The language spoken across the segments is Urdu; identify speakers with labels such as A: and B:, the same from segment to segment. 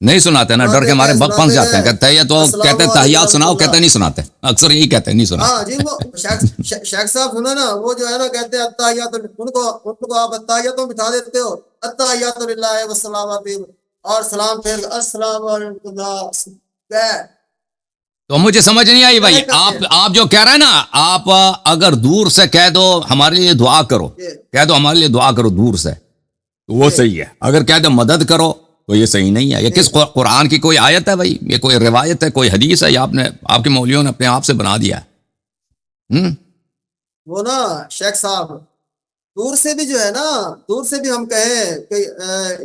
A: نہیں سناتے نا, ڈر کے مارے پھنس جاتے ہیں. کہتے ہیں تو کہتے ہیں تحیات سناؤ, کہتے ہیں نہیں سناتے, اکثر یہی کہتے ہیں نہیں سنا.
B: ہاں جی وہ شیخ صاحب سنا نا, وہ جو ہے نا کہتے ہیں التحیات, ان کو آپ التحیات بٹھا دیتے ہو, التحیات للہ والصلوات, اور سلام پھر السلام علیکم.
A: تو مجھے سمجھ نہیں آئی بھائی, آپ جو کہہ رہے ہیں نا, آپ اگر دور سے کہہ دو ہمارے لیے دعا کرو, کہہ دو ہمارے لیے دعا کرو دور سے, تو وہ صحیح ہے. اگر کہہ دو مدد کرو تو یہ صحیح نہیں ہے. یہ کس قرآن کی کوئی آیت ہے بھائی, یہ کوئی روایت ہے, کوئی حدیث ہے, یا آپ کے مولویوں نے اپنے آپ سے بنا دیا ہے.
B: وہ نا شیخ صاحب دور سے بھی جو ہے نا, دور سے بھی ہم کہیں کہ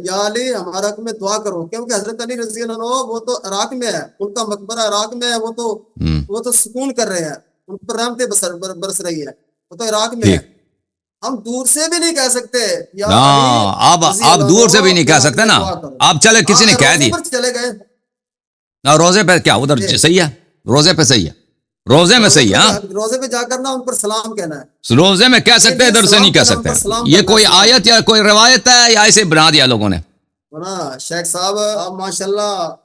B: یا علی ہمارا حق میں دعا کرو, کیونکہ حضرت علی رضی اللہ عنہ وہ تو عراق میں ہے, ان کا مقبرہ عراق میں ہے, وہ تو سکون کر رہے ہیں, ان پر رحمتیں برس رہی ہے, وہ تو عراق میں ہے. ہم دور سے بھی نہیں کہہ سکتے یا
A: آپ دور سے بھی نہیں کہہ سکتے نا. آپ چلے کسی نے کہہ دی
B: چلے گئے
A: روزے پہ, کیا ادھر صحیح ہے, روزے پہ صحیح ہے, روزے میں صحیح ہے,
B: روزے پہ جا کر نا ان پر سلام کہنا ہے.
A: روزے میں کہہ سکتے, ادھر سے نہیں کہہ سکتے. یہ کوئی آیت یا کوئی روایت ہے یا ایسے بنا دیا لوگوں نے؟
B: شیخ صاحب آپ ماشاءاللہ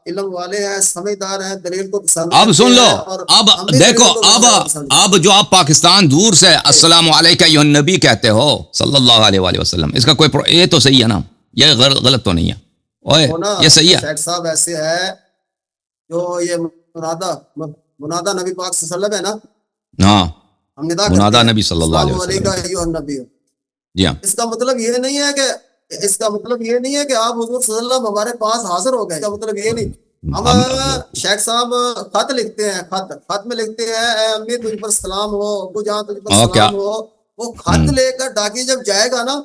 B: علم والے ہیں, سمجھدار ہیں, دلیل کو پسند.
A: اب سن لو, اب دیکھو, اب جو آپ پاکستان دور سے السلام علیکم ایھا النبی کہتے ہو صلی اللہ علیہ وآلہ وسلم, اس کا کوئی یہ تو صحیح ہے نا, یہ غلط تو نہیں ہے, اوے یہ صحیح ہے.
B: شیخ صاحب ایسے ہے جو یہ منادہ نبی پاک صلی اللہ علیہ وسلم ہے نا,
A: ہاں منادہ نبی صلی اللہ علیہ وسلم, جی ہاں,
B: اس کا مطلب یہ نہیں ہے کہ آپ حضور صلی اللہ علیہ وسلم ہمارے پاس حاضر ہو گئے, اس کا مطلب یہ نہیں. ہم شیخ صاحب خط لکھتے ہیں, خط میں لکھتے ہیں اے امی تجھ پر سلام ہو, ابو جان تجھ پر سلام ہو. وہ خط لے کر ڈاکیہ جب جائے گا نا,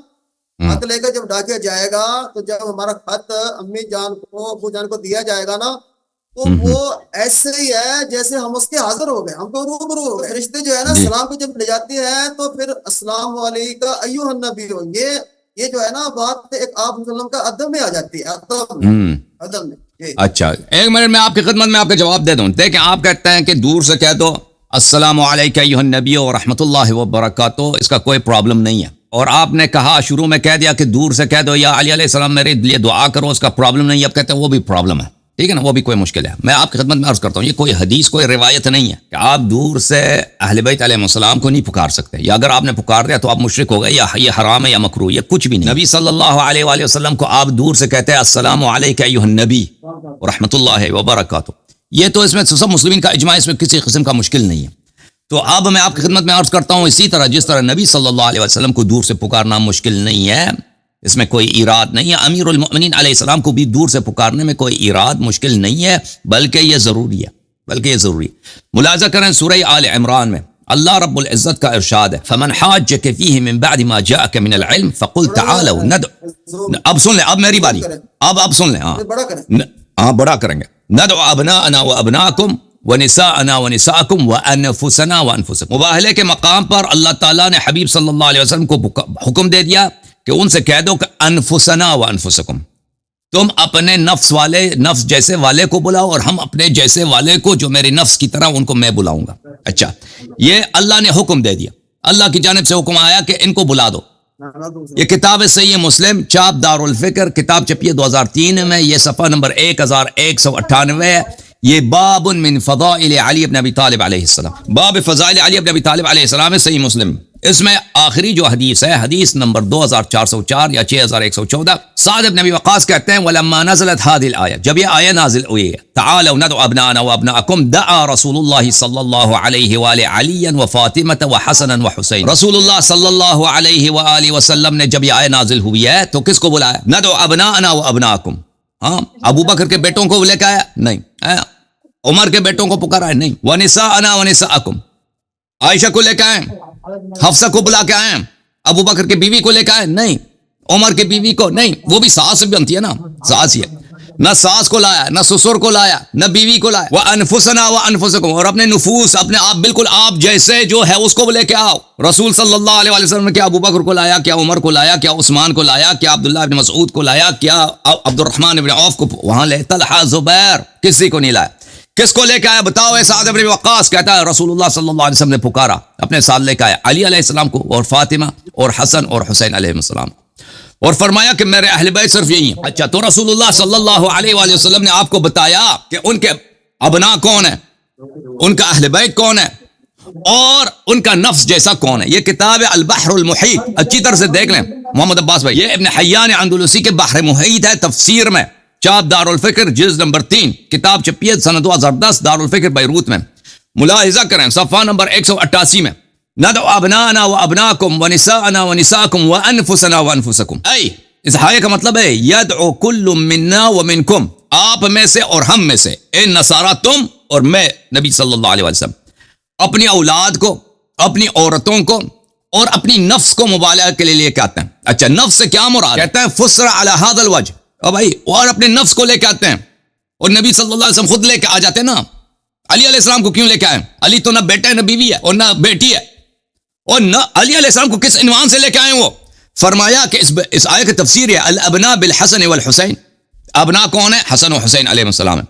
B: خط لے کر جب ڈاکیہ جائے گا, تو جب ہمارا خط امی جان کو, ابو جان کو دیا جائے گا نا, تو وہ ایسے ہی ہے جیسے ہم اس کے حاضر ہو گئے, ہم کو روبرو ہو گئے. فرشتے جو ہے نا سلام کو جب لے جاتے ہیں تو پھر السلام علیکم ایھا النبی, یہ جو ہے نا بات ایک آپ وسلم کا ادب میں آ جاتی ہے, ادب میں.
A: اچھا ایک منٹ میں آپ کی خدمت میں آپ کا جواب دے دوں. دیکھیں آپ کہتے ہیں کہ دور سے کہہ دو السلام علیکم ایھا النبی ورحمۃ اللہ وبرکاتہ, اس کا کوئی پرابلم نہیں ہے. اور آپ نے کہا شروع میں کہہ دیا کہ دور سے کہہ دو یا علی علیہ السلام میرے لیے دعا کرو, اس کا پرابلم نہیں ہے. اب کہتے ہیں وہ بھی پرابلم ہے, ٹھیک ہے نا, وہ بھی کوئی مشکل ہے. میں آپ کی خدمت میں عرض کرتا ہوں, یہ کوئی حدیث کوئی روایت نہیں ہے کہ آپ دور سے اہل بیت علیہ السلام کو نہیں پکار سکتے, یا اگر آپ نے پکار دیا تو آپ مشرک ہو گئے, یا یہ حرام ہے یا مکروہ, یہ کچھ بھی نہیں. نبی صلی اللہ علیہ وآلہ وسلم کو آپ دور سے کہتے ہیں السلام علیکم ایھا النبی ورحمۃ اللہ وبرکاتہ, یہ تو اس میں سب مسلمین کا اجماع, اس میں کسی قسم کا مشکل نہیں ہے. تو اب میں آپ کی خدمت میں عرض کرتا ہوں, اسی طرح جس طرح نبی صلی اللہ علیہ وسلم کو دور سے پکارنا مشکل نہیں ہے, اس میں کوئی ایراد نہیں ہے. امیر المؤمنین علیہ السلام کو بھی دور سے پکارنے میں کوئی ایراد مشکل نہیں ہے, بلکہ یہ ضروری ہے, ملاحظہ کریں سورہ آل عمران میں اللہ رب العزت کا ارشاد ہے, فمن حاجک فیہ من بعد ما جاءک من العلم فقل تعالوا ندعو. اب سن لیں, اب میری باری, اب سن لیں, بڑا کریں گے. ندعو ابناءنا وابناءکم ونساءنا ونساءکم وانفسنا وانفسکم. مباہلے کے مقام پر اللہ تعالیٰ نے حبیب صلی اللہ علیہ وسلم کو حکم دے دیا کہ ان سے کہہ دو کہ انفسنا وانفسکم, تم اپنے نفس جیسے والے کو بلاؤ, اور ہم اپنے جیسے والے کو جو میرے نفس کی طرح ان کو میں بلاؤں گا. اچھا, یہ اللہ نے حکم دے دیا, اللہ کی جانب سے حکم آیا کہ ان کو بلا دو. یہ کتاب صحیح مسلم چاپ دارالفکر, کتاب چھپی ہے 2003 میں, یہ صفحہ نمبر 1198 ہے. یہ باب من فضائل علی بن ابی طالب علیہ السلام, باب فضائل علی بن ابی طالب علیہ السلام ہے صحیح مسلم. اس میں آخری جو حدیث ہے, حدیث نمبر 2404 یا 6114, سعد بن ابی وقاص کہتے ہیں ولما نزلت هذه الآیہ, جب یہ آیہ نازل ہوئی ہے, تعالوا ندعو ابناءنا وابناءکم, دعا رسول اللہ صلی اللہ علیہ وآلہ علیا وفاطمہ وحسنا وحسین. رسول اللہ صلی اللہ علیہ وآلہ وسلم نے جب یہ آیہ نازل ہوئی ہے تو کس کو بلایا؟ ندعو ابناءنا وابناءکم. ہاں, ابو بکر کے بیٹوں کو لے کے آیا نہیں, عمر کے بیٹوں کو پکارا ہے نہیں, ونساءنا ونساءکم, عائشہ کو لے کے آئے, حفصہ کو بلا کے آئے, ابو بکر کی بیوی کو لے کے آئے نہیں, عمر کی بیوی کو نہیں, وہ بھی ساس بنتی ہے نا, ساس ہی ہے, نہ ساس کو لایا, نہ سسر کو لایا, نہ بیوی کو لایا. وانفسنا وانفسکم, اور اپنے نفوس, اپنے آپ بالکل آپ جیسے جو ہے اس کو لے کے آؤ. رسول صلی اللہ علیہ وسلم نے کیا ابو بکر کو لایا, کیا عمر کو لایا, کیا عثمان کو لایا, کیا عبداللہ بن مسعود کو لایا, کیا عبد الرحمن بن عوف کو وہاں لے, طلحہ زبیر, کسی کو نہیں لایا. کس کو لے کے آیا بتاؤ؟ سعد بن وقاص کہتا ہے رسول اللہ صلی اللہ علیہ وسلم نے پکارا, اپنے ساتھ لے کے آیا علی علیہ السلام کو, اور فاطمہ اور حسن اور حسین علیہ السلام. اور فرمایا کہ میرے اہل بیت صرف یہی ہیں. اچھا تو رسول اللہ صلی اللہ علیہ وآلہ وسلم نے آپ کو بتایا کہ ان کے ابنا کون ہیں, ان کا اہل بیت کون ہے, اور ان کا نفس جیسا کون ہے. یہ کتاب ہے البحر المحیط, اچھی طرح سے دیکھ لیں محمد عباس بھائی. یہ ابن حیان اندلسی کے بحر محیط ہے تفسیر میں, چاپ دار الفکر جلد نمبر 3, کتاب چھپی ہے سنہ 2010 دار الفکر بیروت میں. ملاحظہ کریں صفحہ نمبر 188 میں, ندعو ابنانا و ابناکم و نساءنا و نساءکم و انفسنا و انفسکم. ای اس آیے کا مطلب ہے یدعو کل منا و منکم, آپ میں سے اور ہم میں سے, اے نصارہ تم اور میں نبی صلی اللہ علیہ وسلم, اپنی اولاد کو, اپنی عورتوں کو اور اپنی نفس کو مبالغہ کے لیے لے کے آتے ہیں. اچھا نفس سے کیا مراد؟ کہتے ہیں فسر علی هذا الوجه, بھائی اور اپنے نفس کو لے کے آتے ہیں. اور نبی صلی اللہ علیہ وسلم خود لے کے آ جاتے ہیں نا. علی علیہ السلام کو کیوں لے کے آئے؟ علی تو نہ بیٹا ہے نہ بیوی ہے اور نہ بیٹی ہے, اور نہ علی علیہ السلام کو کس عنوان سے لے کے آئے وہ؟ فرمایا کہ اس آیت کی تفسیر ہے الابناء بالحسن والحسین. ابنا کون ہے؟ حسن و حسین علیہ السلام ہے.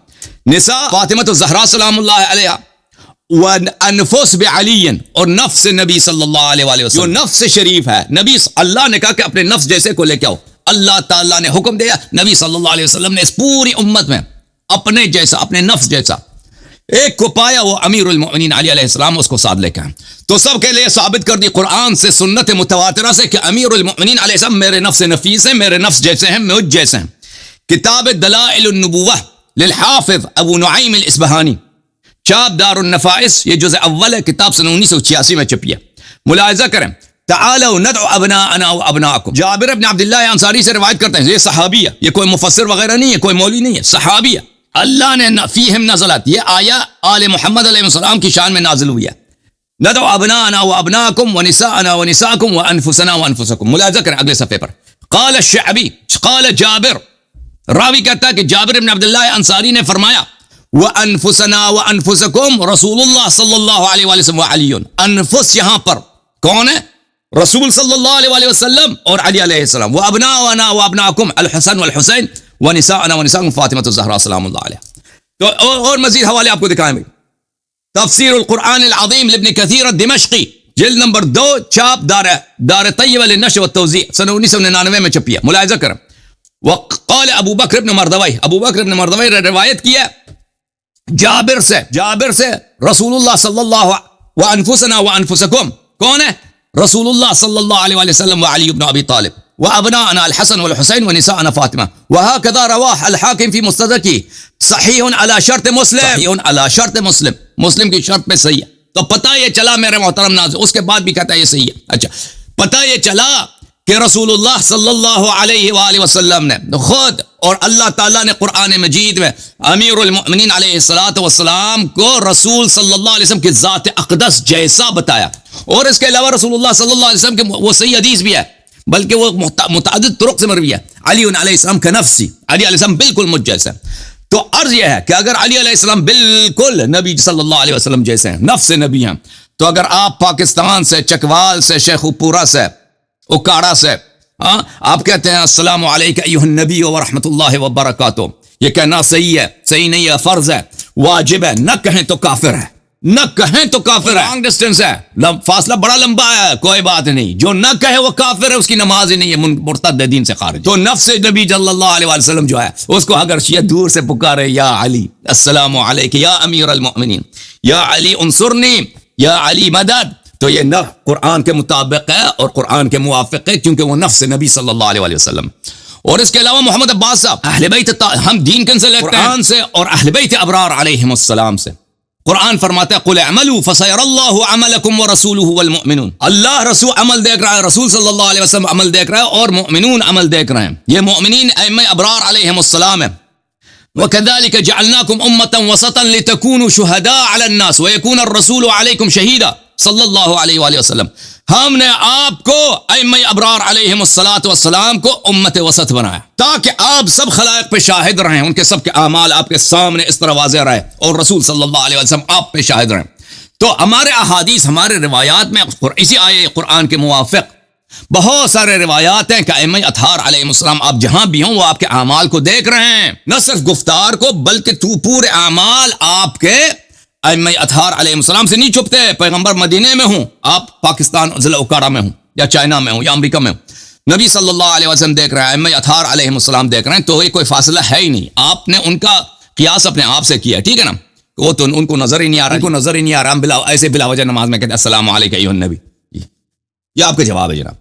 A: نساء فاطمہ الزہرا سلام اللہ علیہا, وانفس بعلی, اور نفس نبی صلی اللہ علیہ وآلہ وسلم, جو نفس شریف ہے. نبی اللہ نے کہا کہ اپنے نفس جیسے کو لے کے آؤ. اللہ تعالیٰ نے حکم دیا, نبی صلی اللہ علیہ وسلم نے اس پوری امت میں اپنے جیسا, اپنے نفس جیسا ایک کو پایا, وہ امیر المؤمنین علی علیہ السلام, اس کو ساتھ لے کے آئے. تو سب کے لیے ثابت کر دی قرآن سے, سنت متواترہ سے, کہ امیر المؤمنین علیہ السلام میرے نفس نفیس ہیں, میرے نفس جیسے ہیں, مجھ جیسے ہیں. کتاب دلائل النبوہ للحافظ ابو نعیم الاصبہانی, چاپ دار النفائس, یہ جزء اول ہے, کتاب سنہ 1986 میں چھپی ہے. ملاحظہ کریں, تعالوا ندعو ابناءنا و ابناءکم. جابر بن عبداللہ انصاری سے روایت کرتے ہیں, یہ صحابی ہے, یہ کوئی مفسر وغیرہ نہیں ہے, کوئی مولوی نہیں ہے, صحابی ہے. اللہ نے فیہم نزلت, یہ آیا آل محمد علیہ السلام کی شان میں نازل ہوئی ہے. ندعو ابناءنا و ابناءکم و نساءنا و نساءکم و انفسنا و انفسکم. ملاحظہ کریں اگلے صفحے پر, قال الشعبی قال جابر, راوی کہتا ہے کہ جابر بن عبداللہ انصاری نے فرمایا وَأَنفُسَنَا وَأَنفُسَكُمْ رسول اللہ صلی اللہ علیہ وآلہ وسلم وعلی. انفس یہاں پر کون ہے؟ رسول صلی اللہ علیہ وآلہ وسلم اور علی علیہ السلام. وَأَبْنَاؤَنَا وَأَبْنَاؤُكُمْ الحسن والحسین وَنِسَاءَنَا وَنِسَاءُكُمْ فاطمۃ الزہرا سلام اللہ علیہ. تو اور مزید حوالے آپ کو دکھائیں گے. تفسیر القرآن العظیم لابن کثیر الدمشقی, جلد نمبر 2, چاپ دار طیبہ للنشر والتوزیع, سنہ 1999 میں چھپی ہے. ملاحظہ کریں. وقال ابو بکر بن مردوی, ابو بکر بن مردوی نے روایت کیا جابر سے رسول اللہ صلی اللہ وانفسنا وانفسکم, کون ہے؟ رسول اللہ صلی اللہ علیہ وآلہ وسلم وعلی بن ابی طالب وابناءنا الحسن والحسین ونساءنا فاطمہ. وهكذا رواه الحاکم فی مستدرکہ صحیح علی شرط مسلم, صحیح علی شرط مسلم, مسلم کی شرط پہ صحیح ہے. تو پتہ یہ چلا میرے محترم ناظرین, اس کے بعد بھی کہتا ہے یہ صحیح ہے. اچھا پتہ یہ چلا کہ رسول اللہ صلی اللہ علیہ وآلہ وسلم نے خود اور اللہ تعالیٰ نے قرآن مجید میں امیر المؤمنین علیہ السلام کو رسول صلی اللہ علیہ وسلم کی ذات اقدس جیسا بتایا. اور اس کے علاوہ رسول اللہ صلی اللہ علیہ وسلم کے وہ صحیح حدیث بھی ہے, بلکہ وہ متعدد طرق سے مروی ہے. علی علیہ السلام کا نفسی, علی علیہ السلام بالکل مجھ جیسا ہے. تو عرض یہ ہے کہ اگر علی علیہ السلام بالکل نبی صلی اللہ علیہ وسلم جیسے ہیں, نفس نبی ہیں, تو اگر آپ پاکستان سے, چکوال سے, شیخو پورہ سے, اکاڑا سے آپ کہتے ہیں السلام علیکہ ایھا النبی ورحمۃ اللہ وبرکاتہ, یہ کہنا صحیح ہے, صحیح نہیں ہے, فرض ہے, واجب ہے. نہ کہیں تو کافر ہے, نہ کہیں تو کافر ہے. لانگ ڈسٹینس ہے, فاصلہ بڑا لمبا ہے, کوئی بات نہیں. جو نہ کہے وہ کافر ہے, اس کی نماز ہی نہیں ہے, مرتد دین سے خارج. تو نفس نبی صلی اللہ علیہ وسلم جو ہے, اس کو اگر شیعہ دور سے پکارے یا علی السلام علیکہ یا امیر المؤمنین, یا علی انصرنی, یا علی مدد, تو یہ نہ قرآن کے مطابق ہے اور قرآن کے موافق ہے, کیونکہ وہ نفس نبی صلی اللہ علیہ وسلم. اور اس کے علاوہ محمد عباس صاحب, اہل بیت, ہم دین کن سے لیتے ہیں؟ قرآن سے اور اہل بیت ابرار علیہم السلام سے. قرآن فرماتا ہے قل اعملوا فسيرى الله عملكم ورسوله والمؤمنون. اللہ رسول عمل دیکھ رہا ہے, رسول صلی اللہ علیہ وسلم عمل دیکھ رہا ہے, اور مؤمنون عمل دیکھ رہے ہیں. یہ مؤمنین ائمہ ابرار علیہم السلام ہے. وَكَذَلِكَ جَعَلْنَاكُمْ أُمَّةً وَسَطًا لِتَكُونُوا شُهَدَاءَ عَلَى النَّاسِ وَيَكُونَ الرَّسُولُ عَلَيْكُمْ شَهِيدًا صلی اللہ علیہ وآلہ وسلم. ہم نے آپ کو ائمہ ابرار علیہم السلام کو امت وسط بنایا, تاکہ آپ سب خلائق پہ شاہد رہیں, ان کے سب کے اعمال آپ کے سامنے اس طرح واضح رہے, اور رسول صلی اللہ علیہ وسلم آپ پہ شاہد رہیں. تو ہمارے احادیث, ہمارے روایات میں اسی آیے قرآن کے موافق بہت سارے روایات ہیں کہ ائمہ اطہار علیہ السلام آپ جہاں بھی ہوں وہ آپ کے اعمال کو دیکھ رہے ہیں, نہ صرف گفتار کو بلکہ پورے اعمال آپ کے ائمہ اطہار علیہ السلام سے نہیں چھپتے. پیغمبر مدینے میں ہوں, آپ پاکستان ضلع اکاڑا میں ہوں, یا چائنا میں ہوں, یا امریکہ میں ہوں, نبی صلی اللہ علیہ وسلم دیکھ رہے ہیں, ائمہ اطہار علیہم السلام دیکھ رہے ہیں, تو یہ کوئی فاصلہ ہے ہی نہیں. آپ نے ان کا قیاس اپنے آپ سے کیا, ٹھیک ہے نا. وہ تو ان کو نظر ہی نہیں آ رہا, ان کو نظر ہی نہیں آ رہا, ایسے بلا وجہ نماز میں کہتے ہیں السلام علیکم ایھا النبی. یہ آپ کا جواب ہے جناب,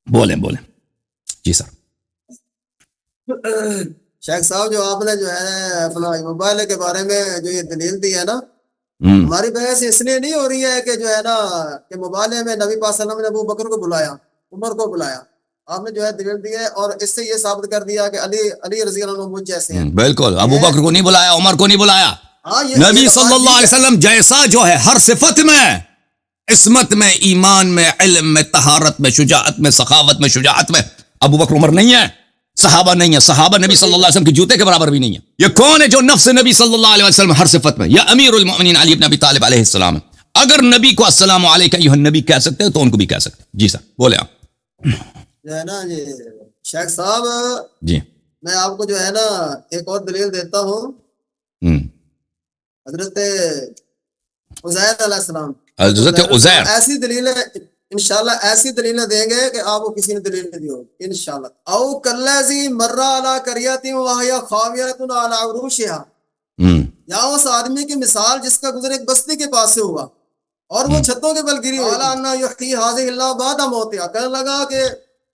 A: بولیں بولیں. جی سر.
B: شیخ صاحب جو آپ نے جو ہے اپنا موبائل کے بارے میں جو یہ دلیل دی ہے نا, ہماری بحث اس لیے نہیں ہو رہی ہے کہ جو ہے نا کہ مبالغے میں نبی پاک صلی اللہ علیہ وسلم نے ابو بکر کو بلایا, عمر کو بلایا. آپ نے جو ہے دلیل دی ہے اور اس سے یہ ثابت کر دیا کہ علی رضی اللہ عنہ مجھ جیسے ہیں.
A: بالکل, ابو بکر کو نہیں بلایا, عمر کو نہیں بلایا.
B: ہاں
A: نبی صلی اللہ علیہ وسلم جیسا جو ہے ہر صفت میں, عصمت میں, ایمان میں, علم میں, طہارت میں, شجاعت میں, سخاوت میں, شجاعت میں, ابو بکر عمر نہیں ہے, صحابہ نہیں ہے. صحابہ نبی صلی اللہ علیہ وسلم کے جوتے کے برابر بھی نہیں ہے. یہ کون ہے جو نفس نبی صلی اللہ علیہ وسلم ہر صفت میں, یا امیر المؤمنین علی بن ابی طالب علیہ السلام. اگر نبی کو السلام علیکم ایھا النبی کہہ سکتے تو ان کو بھی کہہ سکتے. جی سر بولے آپ.
B: جو ہے نا یہ شیخ صاحب,
A: جی
B: میں آپ کو جو ہے نا ایک اور دلیل دیتا ہوں. حضرت عزیر علیہ السلام,
A: حضرت عزیر
B: ایسی دلیل انشاءاللہ ایسی دلیلیں دیں گے کہ آپ کو کسی نے دلیل نہیں دی ہوگی انشاءاللہ. او کلذی مر علی قریۃ وہی خاویۃ علی عروشها, یا اس آدمی کی مثال جس کا گزر ایک بستی کے پاس سے ہوا اور وہ چھتوں کے بل گری ہوئی. قال ان یحیی ھذہ اللہ بعد موتها, کہنے لگا کہ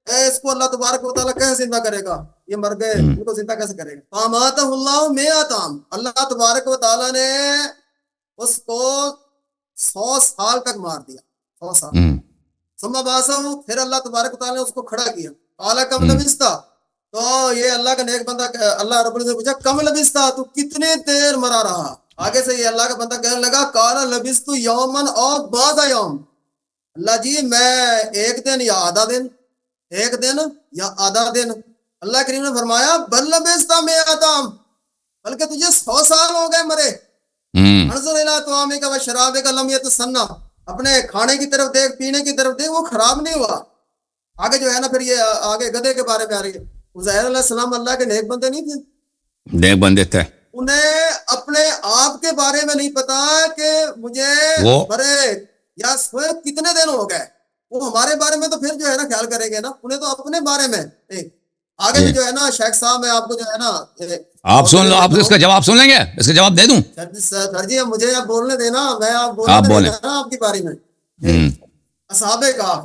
B: اس کو اللہ تبارک و تعالیٰ کیسے زندہ کرے گا, یہ مر گئے, ان کو زندہ کیسے کرے گا. فاماتہ اللہ 100 عام, اللہ تبارک و تعالیٰ نے اس کو 100 سال تک مار دیا, 100 سال. ثم بعثہ, پھر اللہ تبارک و تعالیٰ نے اس کو کھڑا کیا. قال کم لبثت, تو یہ اللہ کا نیک بندہ اللہ رب العزت نے پوچھا کم لبثت, تو کتنے دیر مرا رہا. آگے سے یہ اللہ کا بندہ کہنے لگا قال لبثت یوما او بعض یوم, اللہ جی میں ایک دن یا آدھا دن, ایک دن یا آدھا دن. اللہ کریم نے فرمایا بل لبثت 100 عام, بلکہ تجھے 100 سال ہو گئے مرے. انظر الی طعامک و شرابک لم یتسنى, اپنے کھانے کی طرف دیکھ, پینے کی طرف دیکھ, وہ خراب نہیں ہوا. آگے جو ہے نا پھر یہ آگے گدھے کے بارے میں آ رہی ہے. عزیر علیہ السلام اللہ کے نیک بندے نہیں تھے,
A: نیک بندے تھے.
B: انہیں اپنے آپ کے بارے میں نہیں پتا کہ مجھے مرے یا سوئے کتنے دن ہو گئے. وہ ہمارے بارے میں تو پھر جو ہے نا خیال کریں گے نا, انہیں تو اپنے بارے میں. آگے بھی جو ہے نا شیخ صاحب میں آپ کو جو ہے نا
A: آپ سن لو, آپ اس کا جواب سن لیں گے, اس کا جواب دے دوں.
B: سر جی مجھے آپ بولنے دینا, میں آپ بولنے دینا آپ کی باری میں. اصحاب کہف,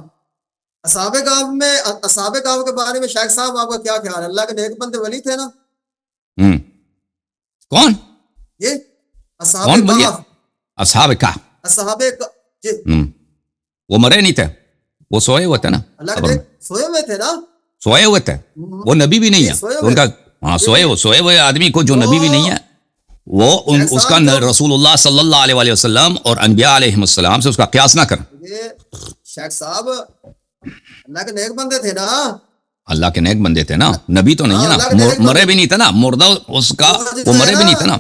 B: اصحاب کہف میں, اصحاب کہف کے بارے میں شیخ صاحب آپ کا کیا خیال ہے؟ اللہ کے نیک بندے ولی تھے نا.
A: کون
B: یہ اصحاب کہف,
A: اصحاب کہف,
B: اصحاب جی
A: وہ مرے نہیں تھے, وہ سوئے ہوئے تھے نا.
B: اللہ کے سوئے ہوئے تھے نا,
A: سوئے ہوئے تھے, وہ نبی بھی نہیں ہے ان کا. ہاں سوئے ہوئے آدمی کو جو نبی بھی نہیں ہے وہ اس کا رسول اللہ صلی اللہ علیہ وسلم اور انبیاء علیہ السلام سے اس کا قیاس نہ کریں.
B: شیخ صاحب اللہ کے نیک بندے تھے نا,
A: اللہ کے نیک بندے تھے نا, نبی تو نہیں ہے نا, مرے بھی نہیں تھے نا, مردہ اس کا وہ مرے بھی نہیں تھے نا.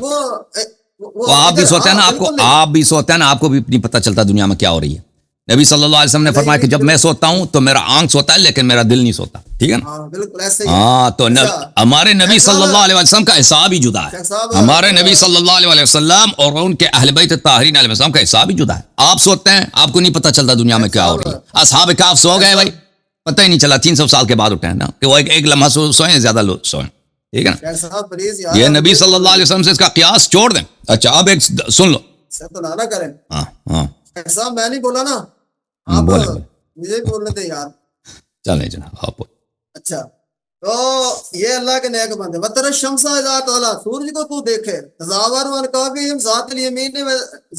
A: وہ آپ بھی سوتے ہیں نا, آپ بھی سوتے ہیں نا, آپ کو بھی نہیں پتہ چلتا دنیا میں کیا ہو رہی ہے. نبی صلی اللہ علیہ وسلم نے فرمایا کہ جب میں سوتا ہوں تو میرا آنکھ سوتا ہے لیکن میرا دل نہیں سوتا, ٹھیک ہے نا.
B: بالکل ایسے ہی.
A: ہاں تو ہمارے نبی صلی اللہ علیہ وسلم کا حساب ہی جدا ہے. ہمارے نبی صلی اللہ علیہ وسلم اور ان کے اہل بیت طاہرین علیہ السلام کا حساب ہی جدا ہے. آپ سوتے ہیں, آپ کو نہیں پتہ چلتا دنیا میں کیا ہو رہی ہے. اصحاب کہف سو گئے بھائی, پتہ ہی نہیں چلا, 300 سال کے بعد اٹھے ہیں نا, کہ وہ ایک لمحہ سوئیں, زیادہ لوگ سوئیں, ٹھیک ہے نا. یہ نبی صلی اللہ علیہ وسلم سے اس کا قیاس چھوڑ دیں. اچھا اب ایک سن لو,
B: نہ کریں.
A: ہاں
B: ایسا میں نہیں بولا نا, آپ مجھے بولنے دیں یار.
A: چلیں جناب آپ.
B: اچھا تو یہ اللہ کے نیک بندے. وتر الشمس اذا طلعت, سورج کو تو دیکھے, تزاور عن کہفہم ذات الیمین,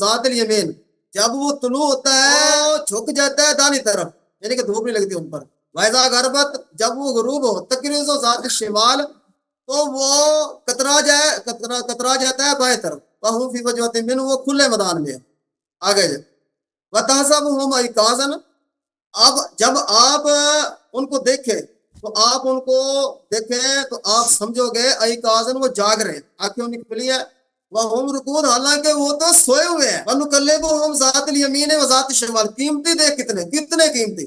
B: ذات الیمین, جب وہ طلوع ہوتا ہے جھک جاتا ہے دانی طرف, یعنی کہ دھوپ نہیں لگتی ان پر. واذا غربت, جب وہ غروب ہو, تقریض ذات الشمال, تو وہ کترا جاتا ہے بائیں طرف. وہم فی فجوۃ منہ, وہ کھلے میدان میں. آگے جائے وتحسبهم ایقاظا, اب جب آپ ان کو دیکھیں تو آپ ان کو دیکھیں تو آپ سمجھو گے ایقاظا, وہ جاگ رہے ہیں, آنکھیں ان کی کھلی ہے. وہم رقود, حالانکہ وہ تو سوئے ہوئے ہیں. ونقلبهم ذات الیمین و ذات الشمال, قیمتی دیکھ کتنے قیمتی,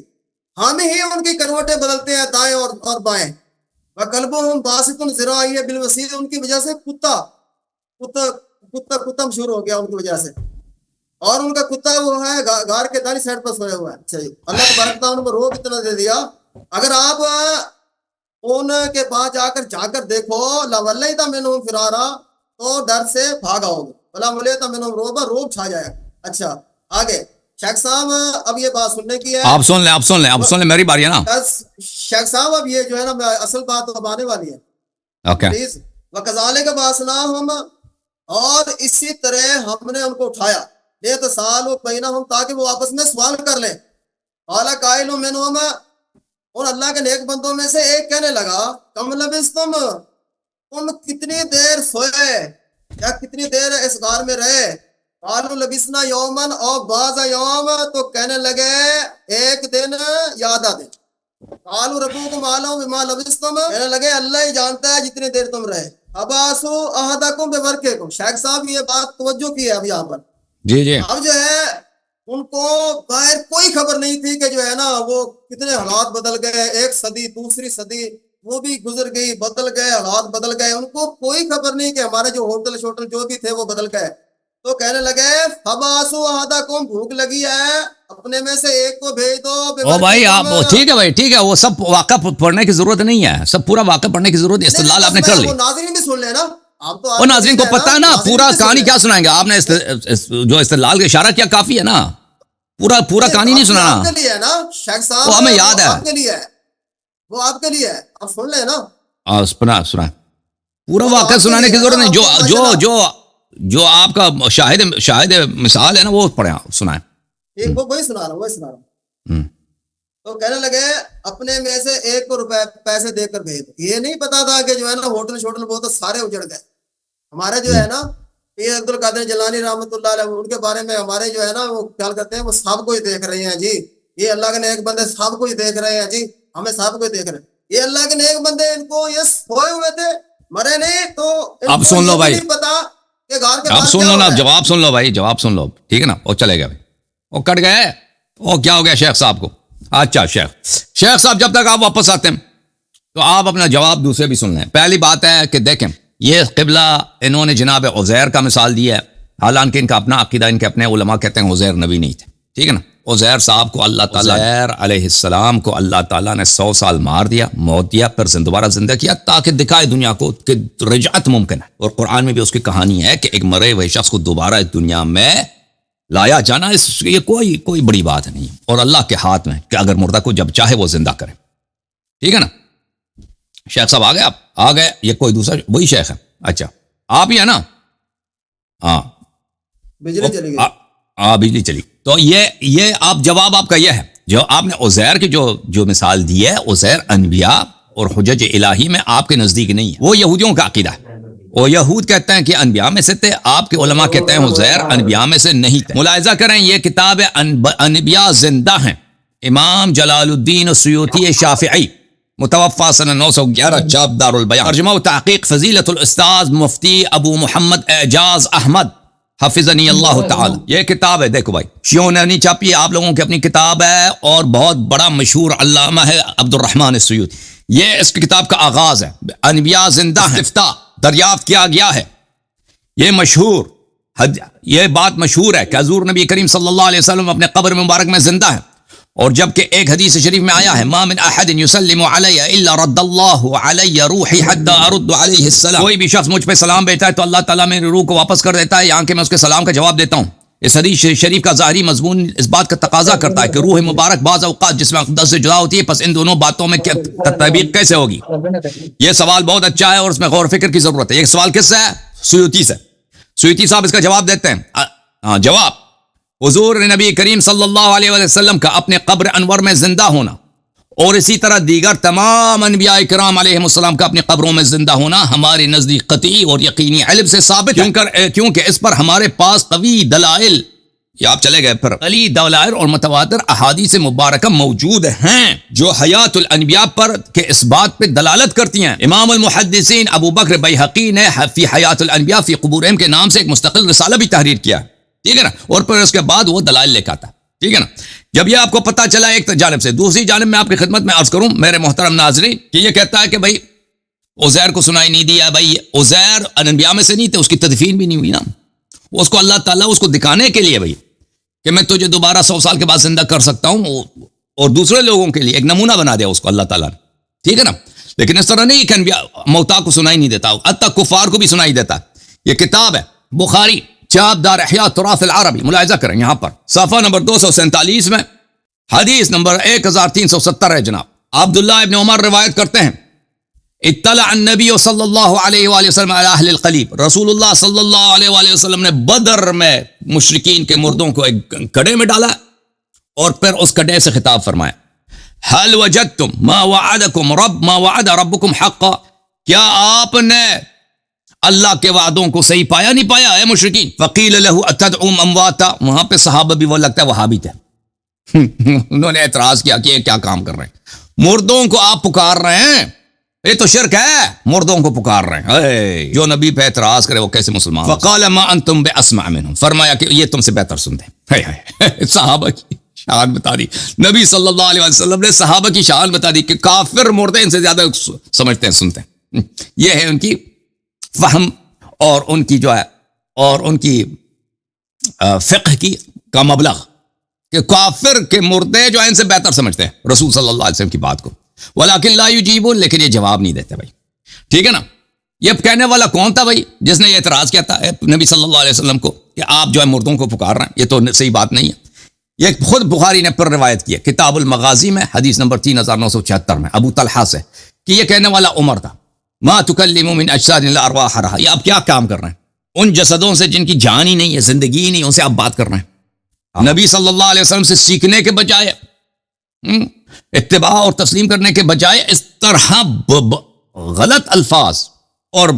B: ہم ہی ان کی کروٹیں بدلتے ہیں دائیں اور بائیں. وقلبهم باسط ذراعیہ بالوسیع, ان کی وجہ سے کتا مشہور ہو گیا ان کی وجہ سے, اور ان کا کتا وہ ہے گھر کے دانی سائڈ پر سویا ہوا ہے. اچھا جی, اللہ تبارک تعالیٰ نے روح اتنا دے دیا اگر آپ ان کے پاس جا کر دیکھو لولیت منہم فرارا تو ڈر سے بھاگا ہوگا، بلا ملیت منہم روبا، روب چھا جائے گا۔ اچھا آگے شیخ صاحب اب یہ بات سننے کی ہے،
A: آپ سن لیں میری باری ہے نا۔
B: شیخ صاحب اب یہ جو ہے نا اصل بات اب آنے والی ہے،
A: اوکے
B: پلیز۔ وَكَذَلِكَ بَعَثْنَاهُمْ، اور اسی طرح ہم نے ان کو اٹھایا، لِيَتَسَاءَلُوا بَيْنَهُمْ، تاکہ وہ آپس میں سوال کر لیں۔ قَالَ قَائِلٌ مِّنْهُمْ، اور اللہ کے نیک بندوں میں سے ایک کہنے لگا، کم لبثتم، تم کتنی دیر سوئے یا کتنی دیر اس غار میں رہے؟ قالوا لبثنا یومن، اور بعض یوم، تو کہنے لگے ایک دن یا آدھا دن۔ قالوا ربکم اعلم بما لبثتم، کہنے لگے اللہ ہی جانتا ہے جتنی دیر تم رہے۔ ابعثوا احدکم بورقکم، شیخ صاحب یہ بات توجہ کی ہے اب یہاں پر،
A: جی
B: اب جو ہے ان کو باہر کوئی خبر نہیں تھی کہ جو ہے نا وہ کتنے حالات بدل گئے، ایک صدی دوسری صدی وہ بھی گزر گئی، بدل گئے حالات، بدل گئے، ان کو کوئی خبر نہیں کہ ہمارے جو ہوٹل شوٹل جو بھی تھے وہ بدل گئے۔ تو کہنے لگے فبعثوا احدکم، بھوک لگی ہے اپنے میں سے ایک کو بھیج دو۔
A: او بھائی آپ ٹھیک ہے بھائی ٹھیک ہے، وہ سب واقعہ پڑھنے کی ضرورت نہیں ہے، سب پورا واقعہ پڑھنے کی ضرورت ہے، استدلال آپ نے کر لی۔
B: وہ ناظرین بھی سن لیں نا، آپ تو
A: وہ ناظرین کو پتہ ہے نا پورا کہانی کیا سنائیں گے، آپ نے جو استدلال کا اشارہ کیا کافی ہے نا، پورا کہانی نہیں سنانا۔
B: آپ کے لیے ہے نا شیخ صاحب،
A: وہ ہمیں یاد ہے،
B: آپ کے لیے ہے، وہ آپ کے لیے ہے، آپ سن لیں نا۔
A: سنا پورا واقعہ سنانے کی ضرورت نہیں، جو آپ کا شاہد مثال ہے نا وہ پڑھیں سنائیں۔
B: ایک وہی سنا رہا ہوں۔ تو کہنے لگے اپنے میں سے ایک کو روپے پیسے دے کر بھیج دو۔ یہ نہیں پتا تھا کہ جو ہے نا ہوٹل شوٹل وہ تو سارے اجڑ گئے۔ ہمارے جو ہے نا پیر عبد القادر جیلانی رحمۃ اللہ علیہ، ان کے بارے میں ہمارے جو ہے نا وہ خیال کرتے ہیں وہ سب کو ہی دیکھ رہے ہیں جی، یہ اللہ کے نیک بندے سب کو ہی دیکھ رہے ہیں جی، ہمیں سب کو ہی دیکھ رہے ہیں۔ یہ اللہ کے نیک بندے ان کو یہ سوئے ہوئے تھے، مرے نہیں، تو
A: اب سن لو بھائی،
B: پتا کہ غار کے
A: اب
B: پاس
A: سن
B: کیا
A: لو نا،
B: ہو رہا ہے۔
A: جواب سن لو بھائی، جواب سن لو، ٹھیک ہے نا۔ وہ چلے گئے بھائی، وہ کٹ گئے، وہ کیا ہو گیا شیخ صاحب کو۔ اچھا شیخ صاحب جب تک آپ واپس آتے ہیں تو آپ اپنا جواب دوسرے بھی سن لیں۔ پہلی بات ہے کہ دیکھیں یہ قبلہ انہوں نے جناب عزیر کا مثال دیا ہے، حالانکہ ان کا اپنا عقیدہ، ان کے اپنے علماء کہتے ہیں عزیر نبی نہیں تھے، ٹھیک ہے نا۔ عزیر صاحب کو اللہ تعالیٰ، عزیر علیہ السلام کو اللہ تعالیٰ نے 100 سال مار دیا، موت دیا، پھر دوبارہ زندہ کیا تاکہ دکھائے دنیا کو کہ رجعت ممکن ہے۔ اور قرآن میں بھی اس کی کہانی ہے کہ ایک مرے ہوئے شخص کو دوبارہ اس دنیا میں لایا جانا، یہ کوئی بڑی بات نہیں، اور اللہ کے ہاتھ میں کہ اگر مردہ کو جب چاہے وہ زندہ کرے، ٹھیک ہے نا۔ شیخ صاحب آ گئے، یہ کوئی دوسرا وہی شیخ ہے؟ اچھا آپ ہی ہے نا؟ ہاں
B: بجلی چلی گئی،
A: بجلی چلی۔ تو یہ آپ جواب آپ کا یہ ہے، جو آپ نے عزیر کی جو مثال دی ہے، عزیر انبیاء اور حجج الہی میں آپ کے نزدیک نہیں ہے، وہ یہودیوں کا عقیدہ ہے۔ وہ یہود کہتے ہیں کہ انبیاء میں سے تھے، آپ کے علماء کہتے ہیں عزیر انبیاء میں سے نہیں تھے۔ ملاحظہ کریں یہ کتاب انبیاء زندہ ہیں، امام جلال الدین السیوطی شافعی، متوفا سنہ 911، چاپ دار البیان، ترجمہ و تحقیق فضیلت الاستاذ مفتی ابو محمد اعجاز احمد حفظنی اللہ تعالی۔ یہ کتاب ہے، دیکھو بھائی شیعوں نے نہیں چھاپی، آپ لوگوں کی اپنی کتاب ہے، اور بہت بڑا مشہور علامہ ہے عبد الرحمن السیوطی۔ یہ اس کی کتاب کا آغاز ہے، انبیاء زندہ ہیں، استفتاء دریافت کیا گیا ہے، یہ مشہور یہ بات مشہور ہے کہ حضور نبی کریم صلی اللہ علیہ وسلم اپنے قبر مبارک میں زندہ ہے، اور جبکہ ایک حدیث شریف میں آیا ہے ما من احد یسلم علی الا رد اللہ علی روحی حتی ارد علیہ السلام، کوئی بھی شخص مجھ پہ سلام بھیجتا ہے تو اللہ تعالیٰ میری روح کو واپس کر دیتا ہے یہاں کہ میں اس کے سلام کا جواب دیتا ہوں۔ اس حدیث شریف کا ظاہری مضمون اس بات کا تقاضا کرتا ہے کہ روح مبارک بعض اوقات جسم اقدس سے جدا ہوتی ہے، پس ان دونوں باتوں میں تطبیق کیسے ہوگی؟ یہ سوال بہت اچھا ہے اور اس میں غور و فکر کی ضرورت ہے۔ یہ سوال کس سے ہے؟ سیوطی سے۔ سیوطی صاحب اس کا جواب دیتے ہیں۔ جواب: حضور نبی کریم صلی اللہ علیہ وسلم کا اپنے قبر انور میں زندہ ہونا اور اسی طرح دیگر تمام انبیاء کرام علیہ السلام کا اپنی قبروں میں زندہ ہونا ہمارے نزدیک قطعی اور یقینی علم سے ثابت ہے، کیونکہ اس پر ہمارے پاس قوی دلائل، یہ آپ چلے گئے پھر، قوی دلائل اور متواتر احادیث مبارکہ موجود ہیں جو حیات الانبیاء پر کے اس بات پہ دلالت کرتی ہیں۔ امام المحدثین ابو بکر بیہقی نے فی حیات الانبیاء فی قبورہم کے نام سے ایک مستقل رسالہ بھی تحریر کیا، ٹھیک ہے نا، اور پھر اس کے بعد وہ دلائل لے کے آتا، ٹھیک ہے نا۔ جب یہ آپ کو پتہ چلا ایک جانب سے، دوسری جانب میں آپ کی خدمت میں عرض کروں میرے محترم ناظرین کہ یہ کہتا ہے کہ بھائی عزیر کو سنائی نہیں دیا، بھائی عزیر انبیاء میں سے نہیں تھے، اس کی تدفین بھی نہیں ہوئی نا، اس کو اللہ تعالیٰ اس کو دکھانے کے لیے بھائی کہ میں تجھے دوبارہ 100 سال کے بعد زندہ کر سکتا ہوں، اور دوسرے لوگوں کے لیے ایک نمونہ بنا دیا اس کو اللہ تعالیٰ نے، ٹھیک ہے نا. لیکن اس طرح نہیں کہ انبیاء موتا کو سنائی نہیں دیتا، حتیٰ کفار کو بھی سنائی دیتا. یہ کتاب ہے بخاری چاپ دار احیاء تراث العربی، ملاحظہ کریں یہاں پر صفحہ نمبر 247 میں حدیث نمبر 1370 ہے جناب. عبداللہ ابن عمر روایت کرتے ہیں اطلع النبی صلی اللہ علیہ وآلہ وسلم علی اہل القلیب، رسول اللہ صلی اللہ علیہ وآلہ وسلم نے بدر میں مشرکین کے مردوں کو ایک کڑے میں ڈالا اور پھر اس کڑے سے خطاب فرمایا هل وجدتم ما وعدکم ما وعد ربکم حقا، کیا آپ نے اللہ کے وعدوں کو صحیح پایا نہیں پایا اے مشرکین؟ فقیل له اتدعون امواتا، وہاں پہ صحابہ بھی وہ لگتا ہے وہابی تھے انہوں نے اعتراض کیا کہ یہ کیا کام کر رہے ہیں، مردوں کو آپ پکار رہے ہیں، یہ تو شرک ہے، مردوں کو پکار رہے ہیں. جو نبی پہ اعتراض کرے وہ کیسے مسلمان؟ فقال ما انتم باسمع منهم، فرمایا کہ یہ تم سے بہتر سنتے ہیں. صحابہ کی شان بتا دی نبی صلی اللہ علیہ وسلم نے، صحابہ کی شان بتا دی کہ کافر مردے ان سے زیادہ سمجھتے ہیں سنتے ہیں. یہ ہے ان کی فہم اور ان کی جو ہے اور ان کی فقہ کی کا مبلغ کہ کافر کے مردے جو ہیں ان سے بہتر سمجھتے ہیں رسول صلی اللہ علیہ وسلم کی بات کو. ولیکن لا یجیبون، لیکن یہ جواب نہیں دیتے بھائی، ٹھیک ہے نا. یہ کہنے والا کون تھا بھائی جس نے یہ اعتراض کیا تھا نبی صلی اللہ علیہ وسلم کو کہ آپ جو ہے مردوں کو پکار رہے ہیں، یہ تو صحیح بات نہیں ہے. یہ خود بخاری نے پر روایت کی ہے کتاب المغازی میں حدیث نمبر 3976 میں ابو طلحہ سے کہ یہ کہنے والا عمر تھا. ما تکلموا من اجساد لا ارواح رہا، یہ آپ کیا کام کر رہے ہیں ان جسدوں سے جن کی جان ہی نہیں ہے، زندگی ہی نہیں، ان سے آپ بات کر رہے ہیں. نبی صلی اللہ علیہ وسلم سے سیکھنے کے بجائے، اتباع اور تسلیم کرنے کے بجائے اس طرح غلط الفاظ اور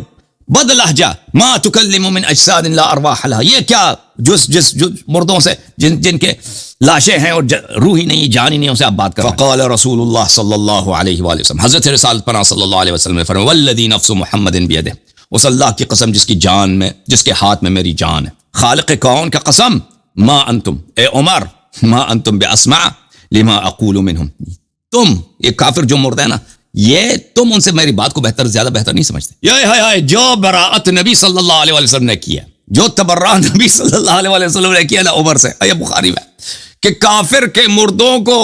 A: بد لہجہ ما تکلموا من اجساد لا ارواح لها، یہ کیا جس مردوں سے جن کے لاشیں ہیں اور روح ہی نہیں، جان ہی نہیں، ان سے آپ بات کر رہے ہیں. فقال رسول اللہ صلی اللہ علیہ وآلہ وسلم، حضرت رسالت پناہ صلی اللہ علیہ وسلم نے فرمایا والذی نفس محمد بیدہ، اس اللہ کی قسم جس کی جان میں، جس کے ہاتھ میں میری جان ہے، خالق کون کا قسم، ما انتم اے عمر، ما انتم باسمع لما اقول منہم، تم یہ کافر جو مرد ہے نا، یہ تم ان سے میری بات کو زیادہ بہتر نہیں سمجھتے. یہ جو براءت نبی صلی اللہ علیہ وسلم نے کیا، جو تبرہ نبی صلی اللہ علیہ وسلم نے کیا نا عمر سے، یہ بخاری میں کہ کافر کے مردوں کو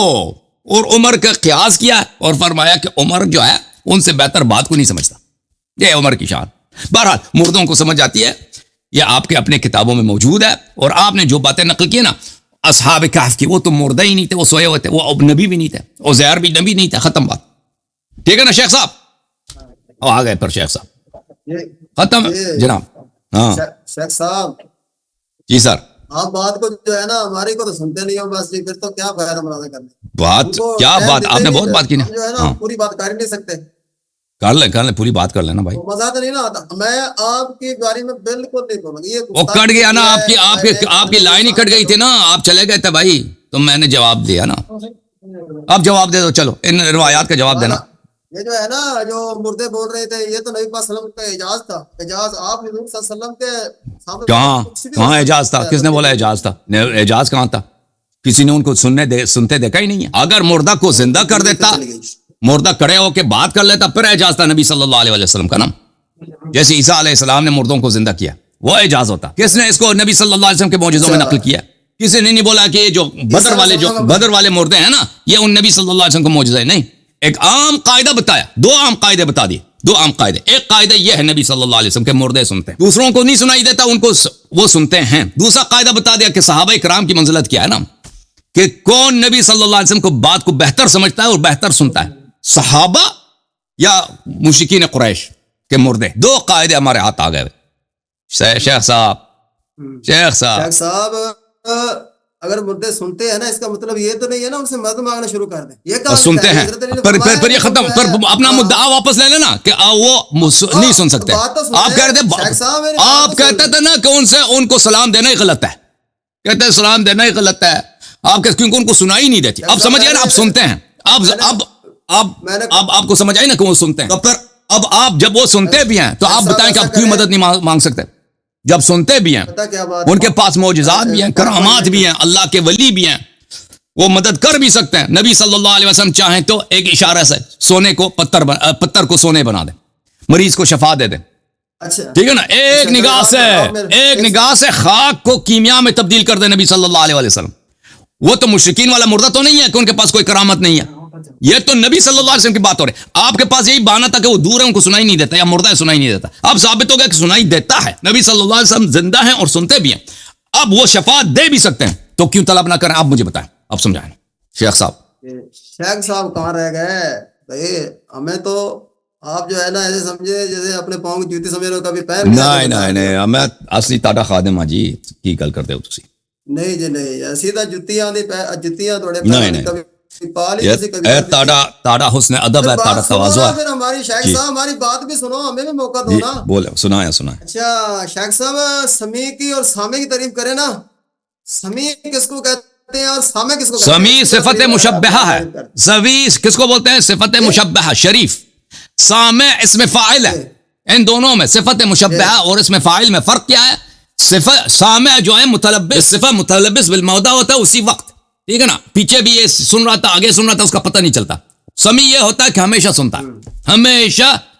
A: اور عمر کا قیاس کیا اور فرمایا کہ عمر جو ہے ان سے بہتر بات کو نہیں سمجھتا. یہ عمر کی شان. بہرحال مردوں کو سمجھ آتی ہے، یہ آپ کے اپنے کتابوں میں موجود ہے. اور آپ نے جو باتیں نقل کی نا اصحاب کہف کی، وہ تو مردہ ہی نہیں تھے، وہ سوئے ہوئے تھے، وہ نبی بھی نہیں تھے، عزیر بھی نبی نہیں تھے، ختم بات. ٹھیک ہے نا شیخ صاحب؟ آ گئے پر شیخ صاحب ختم جناب. ہاں
B: شیخ صاحب
A: جی سر.
B: آپ بات کو جو ہے نا ہماری کو تو سنتے نہیں ہو بس جی، پھر تو کیا فائدہ مرادہ کرنے.
A: بات کیا بات، آپ نے بہت بات کی نا،
B: جو ہے نا پوری بات کر ہی نہیں سکتے.
A: کر لیں پوری بات کر لینا بھائی.
B: مزہ تو نہیں نا آتا. میں آپ کی بارے میں بالکل نہیں بولوں گا.
A: وہ کٹ گیا نا آپ کی لائن ہی کٹ گئی تھی نا، آپ چلے گئے تھے بھائی، تو میں نے جواب دیا نا. اب جواب دے دو، چلو ان روایات کا جواب دینا.
B: یہ جو ہے نا جو مردے بول رہے تھے، یہ تو نبی پاک صلی اللہ علیہ وسلم کا اعجاز تھا. اعجاز آپ حضور صلی اللہ علیہ وسلم کے سامنے
A: کہاں اعجاز تھا؟ کس نے بولا اعجاز تھا؟ اعجاز کہاں تھا؟ کسی نے ان کو سنتے دیکھا ہی نہیں ہے. اگر مردہ کو زندہ کر دیتا، مردہ کڑے ہو کے بات کر لیتا، پھر اعجاز تھا نبی صلی اللہ علیہ وسلم کا نام. جیسے عیسیٰ علیہ السلام نے مردوں کو زندہ کیا، وہ اعجاز ہوتا. کس نے اس کو نبی صلی اللہ علیہ وسلم کے معجزوں میں نقل کیا؟ کسی نے نہیں بولا کہ یہ جو بدر والے مردے ہیں نا، یہ ان نبی صلی اللہ علیہ وسلم کا معجزہ ہے. نہیں، ایک عام قاعدہ بتایا، دو عام قاعدے بتا دیے، دو عام قاعدے. ایک قاعدہ یہ ہے نبی صلی اللہ علیہ وسلم کے مردے سنتے ہیں، دوسروں کو نہیں سنائی دیتا، ان کو وہ سنتے ہیں. دوسرا قاعدہ بتا دیا کہ صحابہ کرام کی منزلت کیا ہے نا، کہ کون نبی صلی اللہ علیہ وسلم کو بات کو بہتر سمجھتا ہے اور بہتر سنتا ہے، صحابہ یا مشرکین قریش کے مردے. دو قاعدے ہمارے ہاتھ آ گئے. شیخ صاحب
B: اگر مردے سنتے ہیں نا، اس کا مطلب یہ تو نہیں ہے نا ان سے مدد مانگنا شروع کر دیں. یہ کہاں
A: سنتے ہیں پر یہ ختم، پر اپنا مدعا واپس لے لینا کہ وہ نہیں سن سکتے. آپ کہتے تھے نا کہ ان کو سلام دینا ہی غلط ہے، کہتے ہیں سلام دینا ہی غلط ہے آپ کے، کیونکہ ان کو سنائی نہیں دیتی. اب سمجھ آئے نا، آپ سنتے ہیں. اب آپ کو سمجھ آئی نا کہ وہ سنتے ہیں. تو پھر اب آپ جب وہ سنتے بھی ہیں تو آپ بتائیں کہ آپ کیوں مدد نہیں مانگ سکتے؟ جب سنتے بھی ہیں، ان کے پاس معجزات بھی ہیں، کرامات بھی ہیں، اللہ کے ولی بھی ہیں، وہ مدد کر بھی سکتے ہیں. نبی صلی اللہ علیہ وسلم چاہیں تو ایک اشارہ سے سونے کو پتھر کو سونے بنا دیں، مریض کو شفا دے دیں. ٹھیک ہے نا، ایک نگاہ سے خاک کو کیمیا میں تبدیل کر دیں نبی صلی اللہ علیہ وسلم. وہ تو مشرکین والا مردہ تو نہیں ہے کہ ان کے پاس کوئی کرامت نہیں ہے. یہ تو نبی صلی اللہ علیہ وسلم کی بات ہو رہی ہے. آپ کے پاس یہی بہانہ تھا کہ وہ دور ہے ان کو سنائی نہیں دیتا یا مردہ ہے سنائی نہیں دیتا. اب ثابت ہو گیا کہ سنائی دیتا ہے. نبی صلی اللہ علیہ وسلم زندہ ہیں اور سنتے بھی ہیں. اب وہ شفاعت دے بھی سکتے ہیں تو کیوں طلب نہ کریں؟ آپ مجھے بتائیں, اب سمجھائیں شیخ صاحب.
B: شیخ صاحب کہاں رہ گئے بھائی؟ ہمیں تو آپ جو ہے نا ایسے سمجھے جیسے اپنے پاؤں کی جوتی سمجھ رہے ہو, کبھی پیر
A: نہیں میں اصلی تاڑا خادم ہاں جی. کی گل کرتے ہو تسی؟
B: نہیں جی نہیں, سیدھا جتیاں توڑے کبھی پال ہی تسی کبھی
A: اے تاڑا حسن ادب ہے, تاڑا تواضع ہے.
B: پھر ہماری شیخ صاحب ہماری بات بھی سنو, ہمیں بھی موقع دو نا.
A: بولے سنائیں.
B: اچھا شیخ صاحب, سمیع کی اور سامع کی تعریف کریں نا. سمیع کس کو کہتے ہیں اور سامع کس کو کہتے ہیں؟
A: سمیع صفت مشبہہ ہے. زوی کس کو بولتے ہیں؟ صفت مشبہہ شریف. سامع اسم فاعل ہے. ان دونوں میں صفت مشبہہ اور اسم فاعل میں فرق کیا ہے؟ صفت سامع جو ہے متلبس, صفت متلبس بالموضع ہوتا ہے اسی وقت, ٹھیک ہے نا. پیچھے بھی یہ سن رہا تھا, آگے سن رہا تھا, اس کا پتہ نہیں چلتا. سمیع یہ ہوتا ہے کہ ہمیشہ سنتا ہے,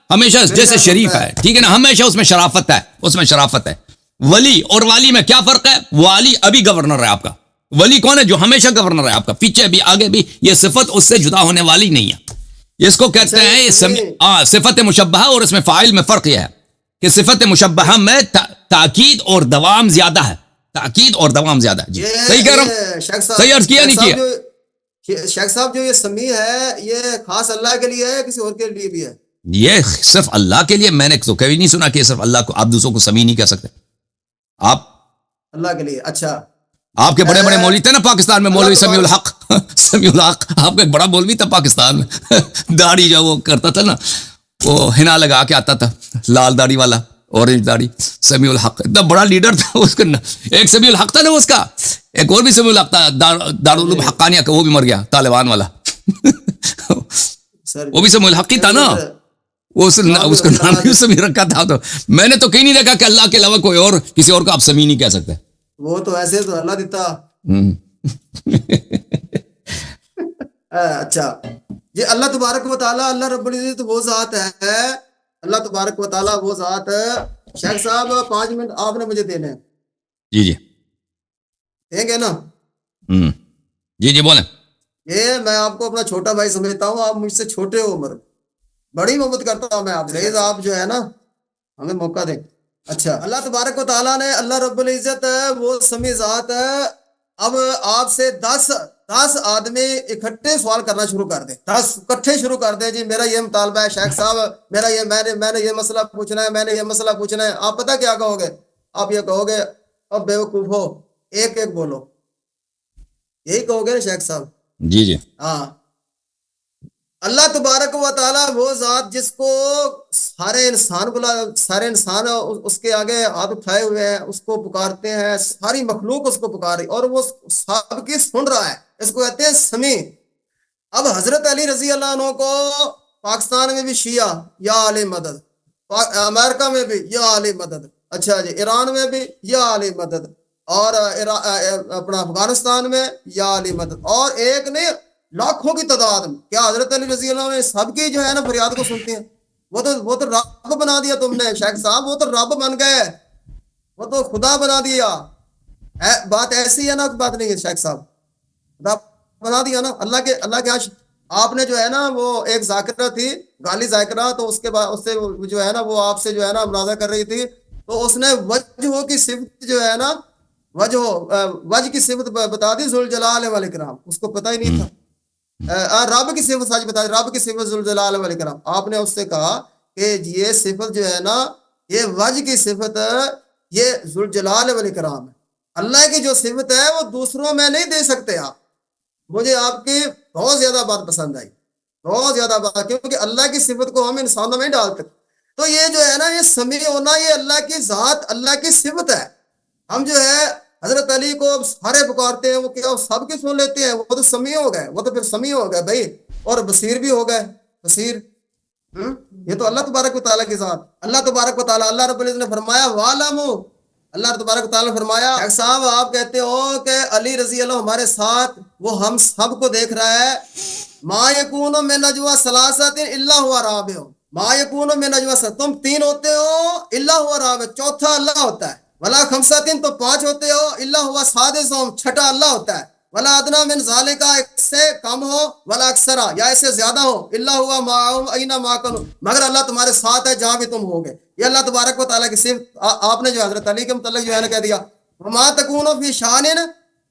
A: ہمیشہ جیسے شریف ہے, ٹھیک ہے نا, ہمیشہ اس میں شرافت ہے. ولی اور والی میں کیا فرق ہے؟ والی ابھی گورنر ہے آپ کا. ولی کون ہے؟ جو ہمیشہ گورنر ہے آپ کا, پیچھے بھی آگے بھی. یہ صفت اس سے جدا ہونے والی نہیں ہے. اس کو کہتے ہیں صفت مشبہہ, اور اس میں فاعل میں فرق یہ ہے کہ صفت مشبہہ میں تاکید اور دوام زیادہ ہے. جی صحیح کہہ رہا ہوں, صحیح عرض کیا نہیں کیا؟
B: شیخ صاحب جو یہ سمیع ہے یہ خاص اللہ کے لیے ہے, کسی اور کے لیے بھی ہے؟
A: یہ صرف اللہ کے لیے. میں نے تو کبھی نہیں سنا کہ صرف اللہ کو, آپ دوسروں کو سمیع نہیں کہہ سکتے. آپ
B: اللہ کے لیے. اچھا
A: آپ کے بڑے مولوی تھے نا پاکستان میں, مولوی سمیع الحق. آپ کا ایک بڑا مولوی تھا پاکستان میں, داڑھی جو وہ کرتا تھا نا, وہ ہنا لگا کے آتا تھا, لال داڑھی والا, اورنج داڑھی. سمیع الحق اتنا بڑا لیڈر تھا اس کا. ایک سمیع الحق تھا نا اس کا, ایک اور بھی سمیع الحق تھا دارالعلوم حقانیہ کا, وہ بھی مر گیا, طالبان والا. وہ بھی سمیع الحق ہی تھا نا, اس کا نام بھی سمیع رکھا تھا. تو میں نے تو کہیں نہیں دیکھا کہ اللہ کے علاوہ کوئی اور کسی اور کو آپ سمیع نہیں کہہ سکتے.
B: وہ تو ایسے تو اللہ دیتا. اچھا یہ اللہ تبارک و تعالیٰ, اللہ رب العزت وہ ذات ہے, اللہ تبارک و تعالیٰ وہ ذات ہے. شیخ صاحب 5 منٹ آپ نے مجھے دینے ہیں.
A: جی
B: ٹھیک ہے نا؟
A: جی بولیں.
B: یہ میں آپ کو اپنا چھوٹا بھائی سمجھتا ہوں, آپ مجھ سے چھوٹے ہو عمر, بڑی محبت کرتا ہوں میں آپ سے. آپ جو ہے نا ہمیں موقع دیں. اچھا اللہ تبارک و تعالیٰ نے, اللہ رب العزت وہ سمیع ذات ہے. اب آپ سے 10 آدمی اکٹھے سوال کرنا شروع کر دیں, 10 اکٹھے شروع کر دیں. جی میرا یہ مطالبہ ہے شیخ صاحب, میرا یہ میں نے یہ مسئلہ پوچھنا ہے, میں نے یہ مسئلہ پوچھنا ہے. آپ پتہ کیا کہو گے؟ آپ یہ کہو گے اب بیوقوف ہو, ایک بولو, یہی کہو گے نا شیخ صاحب؟
A: جی
B: ہاں. اللہ تبارک و تعالیٰ وہ ذات جس کو سارے انسان اس کے آگے ہاتھ اٹھائے ہوئے ہیں, اس کو پکارتے ہیں, ساری مخلوق اس کو پکار رہی, اور وہ سب کی سن رہا ہے. اس کو کہتے ہیں سمیع. اب حضرت علی رضی اللہ عنہ کو پاکستان میں بھی شیعہ یا علی مدد, امریکہ میں بھی یا علی مدد, اچھا جی ایران میں بھی یا علی مدد, اور اپنا افغانستان میں یا علی مدد, اور ایک نہیں لاکھوں کی تعداد میں. کیا حضرت علی رضی اللہ عنہ سب کی جو ہے نا فریاد کو سنتے ہیں؟ وہ تو رب بنا دیا تم نے شیخ صاحب, وہ تو رب بن گئے, وہ تو خدا بنا دیا. بات ایسی ہے نا, بات نہیں ہے شیخ صاحب, خدا بنا دیا نا. اللہ کے آپ نے جو ہے نا, وہ ایک ذاکرہ تھی غالی ذاکرہ, تو اس کے بعد اس سے جو ہے نا وہ آپ سے جو ہے نا مناظرہ کر رہی تھی, تو اس نے وجہ کی صفت جو ہے نا, وجہ کی صفت بتا دی, ذوالجلال والاکرام. اس کو پتہ ہی نہیں تھا. رب کی صفت سچ بتا دی, رب کی صفت ذوالجلال والاکرام. آپ نے اس سے کہا کہ یہ صفت جو ہے نا, یہ وجہ کی صفت, یہ ذوالجلال والاکرام ہے. اللہ کی جو صفت ہے وہ دوسروں میں نہیں دے سکتے آپ. مجھے آپ کی بہت زیادہ بات پسند آئی, بہت زیادہ بات, کیونکہ اللہ کی صفت کو ہم انسانوں میں ڈالتے. تو یہ جو ہے نا, یہ سمیع ہونا, یہ اللہ کی ذات, اللہ کی صفت ہے. ہم جو ہے حضرت علی کو سارے پکارتے ہیں, وہ کیا سب کی سن لیتے ہیں؟ وہ تو سمیع ہو گئے, وہ تو پھر سمیع ہو گئے بھائی, اور بصیر بھی ہو گئے, بصیر. یہ تو اللہ تبارک و تعالیٰ کی ذات. اللہ تبارک و تعالیٰ, اللہ رب العزت نے فرمایا وَعْلَمُوا, اللہ تبارک و تعالیٰ نے فرمایا. شیخ صاحب آپ کہتے ہو کہ علی رضی اللہ ہمارے ساتھ, وہ ہم سب کو دیکھ رہا ہے. مَا يَكُونُ مِن نَجْوَىٰ ثَلَاثَةٍ إِلَّا هُوَ رَابِعُهُمْ, مَا يَكُونُ مِن نَجْوَىٰ, تم 3 ہوتے ہو, إِلَّا هُوَ رَابِعُهُمْ, چوتھا اللہ ہوتا ہے. وَلَا خَمْسَةٍ, تو 5 ہوتے ہو, إِلَّا هُوَ سَادِسُهُمْ, چھٹا اللہ ہوتا ہے. ولا ادنا من ذالک، اس سے کم ہو، ولا اکثر، یا اس سے زیادہ ہو، الا ہوا معهم اینما کنوا، مگر اللہ تمہارے ساتھ ہے جہاں بھی تم ہوگے. یہ اللہ تبارک و تعالیٰ کی صفت آپ نے جو حضرت علی کے متعلق جو ہے نا کہہ دیا. وما تکون فی شان،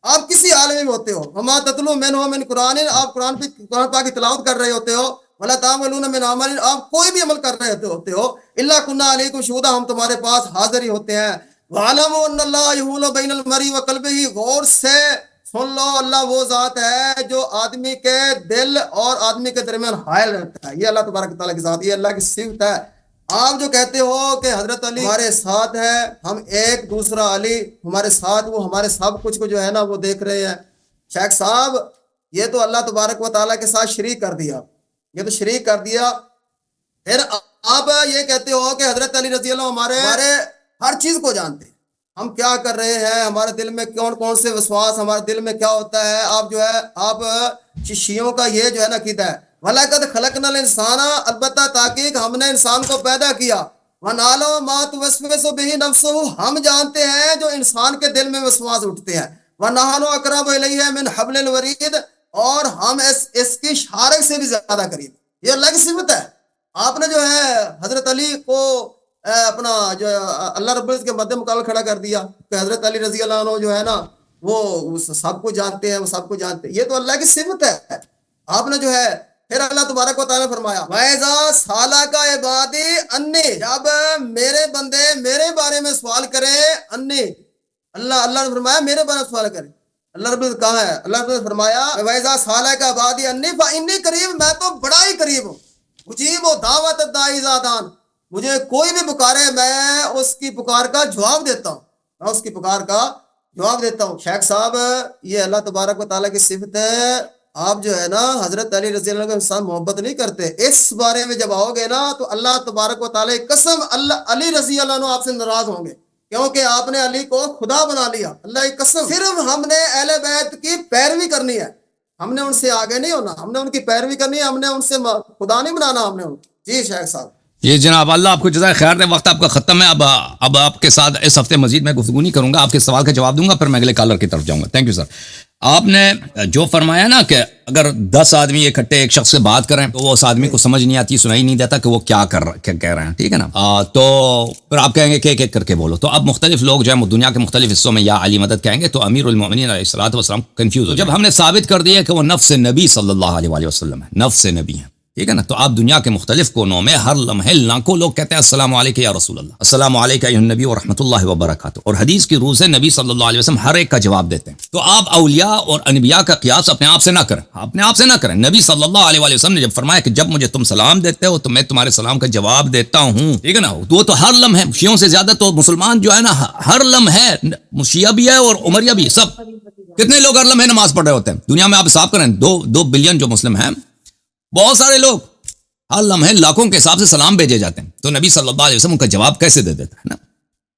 B: آپ کسی عالم میں ہوتے ہو، وما تتلو منہ من قرآن، آپ قرآن پاک کی تلاوت کر رہے ہوتے ہو، ولا تعملون من عمل، آپ کوئی بھی عمل کر رہے ہوتے ہو، الا کنا علیکم شہودا، ہم تمہارے پاس حاضر ہی ہوتے ہیں. وَاعْلَمُوا أَنَّ اللَّهَ يَحُولُ بَيْنَ الْمَرْءِ وَقَلْبِهِ، غور سے سن لو اللہ وہ ذات ہے جو آدمی کے دل اور آدمی کے درمیان حائل رہتا ہے. یہ اللہ تبارک و تعالیٰ کی ذات، یہ اللہ کی صفت ہے. آپ جو کہتے ہو کہ حضرت علی ہمارے ساتھ ہے، ہم ایک دوسرا علی ہمارے ساتھ، وہ ہمارے سب کچھ کو جو ہے نا وہ دیکھ رہے ہیں. شیخ صاحب یہ تو اللہ تبارک و تعالیٰ کے ساتھ شریک کر دیا، یہ تو شریک کر دیا. پھر آپ یہ کہتے ہو کہ حضرت علی رضی اللہ ہمارے ہر چیز کو جانتے ہیں، ہم کیا کر رہے ہیں، ہمارے دل میں کون کون سے وسواس، ہمارے دل میں کیا ہوتا ہے. آپ جو ہے آپ شیعوں کا یہ جو ہے نا عقیدہ ہے، وَلَقَدْ خَلَقْنَا الْإِنسَانَ، البتہ تحقیق ہم نے انسان کو پیدا کیا، وَنَعْلَمُ مَا تُوَسْوِسُ بِهِ نَفْسُهُ، ہم جانتے ہیں جو انسان کے دل میں وسواس اٹھتے ہیں، وَنَحْنُ أَقْرَبُ إِلَيْهِ مِنْ حَبْلِ الْوَرِيدِ، اور ہم اس کی شارک سے بھی زیادہ قریب. یہ اللہ کی صفت ہے. آپ نے جو ہے حضرت علی کو اپنا جو اللہ رب العزت کے مد مقابل کھڑا کر دیا کہ حضرت علی رضی اللہ عنہ جو ہے نا وہ سب کو جانتے ہیں، وہ سب کو جانتے ہیں. یہ تو اللہ کی صفت ہے. آپ نے جو ہے پھر اللہ تبارک و تعالیٰ نے فرمایا وَإِذَا سَأَلَكَ عِبَادِي عَنِّي، جب میرے بندے میرے بارے میں سوال کریں، انی اللہ نے فرمایا میرے بارے میں سوال کریں. اللہ رب العزت کہاں ہے؟ اللہ رب العزت فرمایا وَإِذَا سَأَلَكَ عِبَادِي عَنِّي فَإِنِّي قَرِيبٌ، میں تو بڑا ہی قریب ہوں. اجیب دعوت الداعی اذا دعان، مجھے کوئی بھی پکارے میں اس کی پکار کا جواب دیتا ہوں، میں اس کی پکار کا جواب دیتا ہوں. شیخ صاحب یہ اللہ تبارک و تعالیٰ کی صفت ہے. آپ جو ہے نا حضرت علی رضی اللہ عنہ کے انسان محبت نہیں کرتے. اس بارے میں جب آؤ گے نا تو اللہ تبارک و تعالیٰ کی قسم علی رضی اللہ عنہ آپ سے ناراض ہوں گے، کیونکہ آپ نے علی کو خدا بنا لیا. اللہ کی قسم صرف ہم نے اہل بیت کی پیروی کرنی ہے، ہم نے ان سے آگے نہیں ہونا، ہم نے ان کی پیروی کرنی ہے، ہم نے ان سے خدا نہیں بنانا ہم نے ان. جی شیخ صاحب.
A: یہ جناب اللہ آپ کو جزائے خیر دے. وقت آپ کا ختم ہے. اب آپ کے ساتھ اس ہفتے مزید میں گفتگو نہیں کروں گا، آپ کے سوال کا جواب دوں گا، پھر میں اگلے کالر کی طرف جاؤں گا. Thank you sir. آپ نے جو فرمایا نا کہ اگر 10 آدمی اکٹھے ایک شخص سے بات کریں تو وہ اس آدمی کو سمجھ نہیں آتی، سنائی نہیں دیتا کہ وہ کیا کہہ رہے ہیں، ٹھیک ہے نا. تو پھر آپ کہیں گے کہ ایک ایک کر کے بولو. تو اب مختلف لوگ جو ہے دنیا کے مختلف حصوں میں یا علی مدد کہیں گے تو امیر المومنین علیہ الصلوۃ والسلام کنفیوز ہو. جب ہم نے ثابت کر دیا کہ وہ نفس نبی صلی اللہ علیہ وسلم ہے، نفس نبی ہے، ٹھیک ہے نا، تو آپ دنیا کے مختلف کونوں میں ہر لمحے لاکھوں لوگ کہتے ہیں السلام علیکم یا رسول اللہ، السلام علیکم ایھا النبی ورحمۃ اللہ وبرکاتہ، اور حدیث کی روح سے نبی صلی اللہ علیہ وسلم ہر ایک کا جواب دیتے ہیں. تو آپ اولیاء اور انبیاء کا قیاس اپنے آپ سے نہ کریں، اپنے آپ سے نہ کریں. نبی صلی اللہ علیہ وسلم نے جب فرمایا کہ جب مجھے تم سلام دیتے ہو تو میں تمہارے سلام کا جواب دیتا ہوں، ٹھیک ہے نا. وہ تو ہر لمحے، شیعوں سے زیادہ تو مسلمان جو ہے نا ہر لمحے، شیعہ بھی ہے اور عمریہ بھی، سب کتنے لوگ ہر لمحے نماز پڑھ رہے ہوتے ہیں دنیا میں. آپ حساب کریں 2 بلین جو مسلم ہیں، بہت سارے لوگ ہر لمحے لاکھوں کے حساب سے سلام بھیجے جاتے ہیں. تو نبی صلی اللہ علیہ وسلم کا جواب کیسے دے دیتا ہے نا.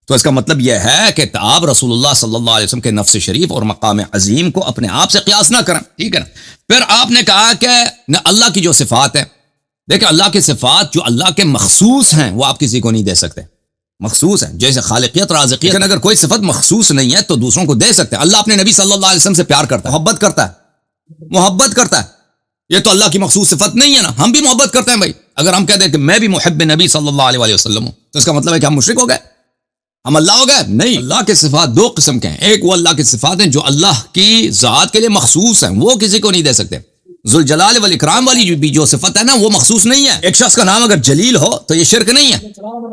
A: تو اس کا مطلب یہ ہے کہ آپ رسول اللہ صلی اللہ علیہ وسلم کے نفس شریف اور مقام عظیم کو اپنے آپ سے قیاس نہ کریں، ٹھیک ہے نا. پھر آپ نے کہا کہ اللہ کی جو صفات ہیں، دیکھیں اللہ کی صفات جو اللہ کے مخصوص ہیں وہ آپ کسی کو نہیں دے سکتے. مخصوص ہیں جیسے خالقیت، رازقیت، لیکن اگر کوئی صفت مخصوص نہیں ہے تو دوسروں کو دے سکتے ہیں. اللہ اپنے نبی صلی اللہ علیہ وسلم سے پیار کرتا ہے، محبت کرتا ہے. یہ تو اللہ کی مخصوص صفت نہیں ہے نا. ہم بھی محبت کرتے ہیں بھائی. اگر ہم کہتے ہیں کہ میں بھی محب نبی صلی اللہ علیہ وسلم ہوں تو اس کا مطلب ہے کہ ہم مشرک ہو گئے، ہم اللہ ہو گئے؟ نہیں. اللہ کے صفات 2 قسم کے ہیں. ایک وہ اللہ کی صفات ہیں جو اللہ کی ذات کے لیے مخصوص ہیں، وہ کسی کو نہیں دے سکتے. ذوالجلال والاکرام والی بھی جو صفت ہے نا وہ مخصوص نہیں ہے. ایک شخص کا نام اگر جلیل ہو تو یہ شرک نہیں ہے،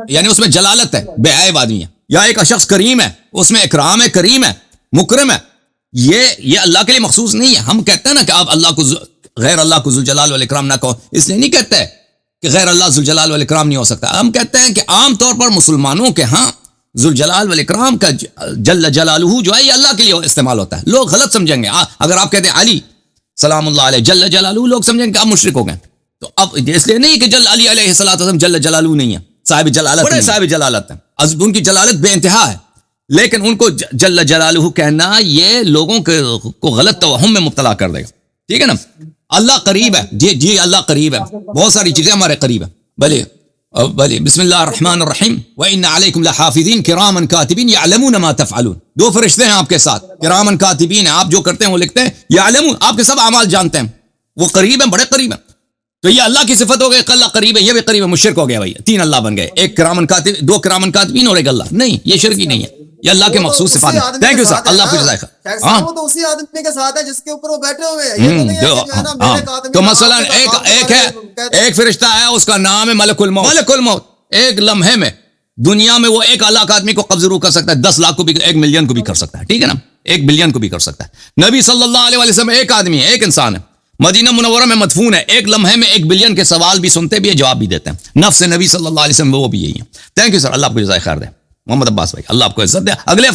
A: یعنی اس میں جلالت ہے، بے عیب آدمی ہے. یا ایک شخص کریم ہے، اس میں اکرام ہے، کریم ہے، مکرم ہے. یہ اللہ کے لیے مخصوص نہیں ہے. ہم کہتے ہیں نا کہ آپ اللہ کو غیر اللہ کو ذوالجلال والاکرام نہ کہو، اس لیے نہیں کہتے کہ غیر اللہ ذوالجلال والاکرام نہیں ہو سکتا. ہم کہتے ہیں کہ عام طور پر مسلمانوں کے ہاں ذوالجلال والاکرام کا جل جلالہ جو ہے یہ اللہ کے لیے استعمال ہوتا ہے. لوگ غلط سمجھیں گے. اگر آپ کہتے ہیں علی سلام اللہ علیہ جل جلالہ، لوگ سمجھیں گے کہ آپ مشرک ہو گئے. تو اب اس لیے نہیں کہ علی علیہ الصلوۃ والسلام جل جلالہ نہیں ہے، صاحب جلالت، بڑے صاحب جلالت ہیں، ان کی جلالت بے انتہا ہے، لیکن ان کو جل جلالہ کہنا یہ لوگوں کو غلط توہم میں مبتلا کر دے گا، ٹھیک ہے نا. اللہ قریب ہے، جی اللہ قریب ہے، بہت ساری چیزیں ہمارے قریب ہیں. بھلے بسم اللہ الرحمن الرحیم وَإِنَّ عَلَيْكُمْ لَحَافِظِينَ كِرَامًا كَاتِبِينَ يَعْلَمُونَ مَا تَفْعَلُونَ. دو فرشتے ہیں آپ کے ساتھ، کرامن کاتبین ہیں، آپ جو کرتے ہیں وہ لکھتے ہیں، یعلمون آپ کے سب اعمال جانتے ہیں، وہ قریب ہیں، بڑے قریب ہیں. تو یہ اللہ کی صفت ہو گئی، اللہ قریب ہے، یہ بھی قریب ہے، مشرک ہو گیا بھائی. تین اللہ بن گئے، ایک کرامن کاتب، دو کرامن کاتبین اور ایک اللہ. نہیں، یہ شرک ہی نہیں ہے، یہ اللہ کے مخصوص صفات ہیں. تھینک یو سر، اللہ کو جزائے خیر. ہاں
B: وہ تو اسی آدمی کے ساتھ ہے جس کے اوپر وہ بیٹھے ہوئے ہیں. یہ تو نہیں ہے کہ جو ہے نا میرے آدمی
A: تو مثلا ایک فرشتہ ہے، اس کا نام ہے ملک الموت. ملک الموت ایک لمحے میں دنیا میں وہ ایک لاکھ آدمی کو قبض روح کر سکتا ہے، 10 لاکھ کو بھی، 1 ملین کو بھی کر سکتا ہے. ٹھیک ہے نا، 1 بلین کو بھی کر سکتا ہے. نبی صلی اللہ علیہ وسلم ایک آدمی ہے، ایک انسان ہے، مدینہ منورہ میں مدفون ہے، ایک لمحے میں 1 بلین کے سوال بھی سنتے بھی ہے، جواب بھی دیتے ہیں. نفس نبی صلی اللہ علیہ وسلم وہ بھی یہی ہے. تھینک یو سر، اللہ آپ کو جزائے خیر دے. محمد عباس بھائی اللہ آپ کو عزت دے. اگلے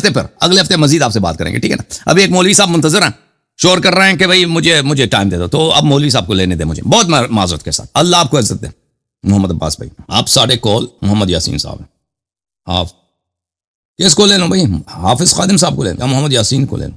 A: ہفتے مزید آپ سے بات کریں گے. ٹھیک ہے نا. ابھی ایک مولوی صاحب منتظر ہیں، شور کر رہے ہیں کہ بھائی مجھے ٹائم دے دو، تو اب مولوی صاحب کو لینے دیں مجھے، بہت معذرت کے ساتھ. اللہ آپ کو عزت دے. محمد عباس بھائی آپ ساڑھے کال محمد یاسین صاحب ہیں. آپ کس کو لے لوں بھائی؟ حافظ خادم صاحب کو لے لوں یا محمد یاسین کو لے لوں؟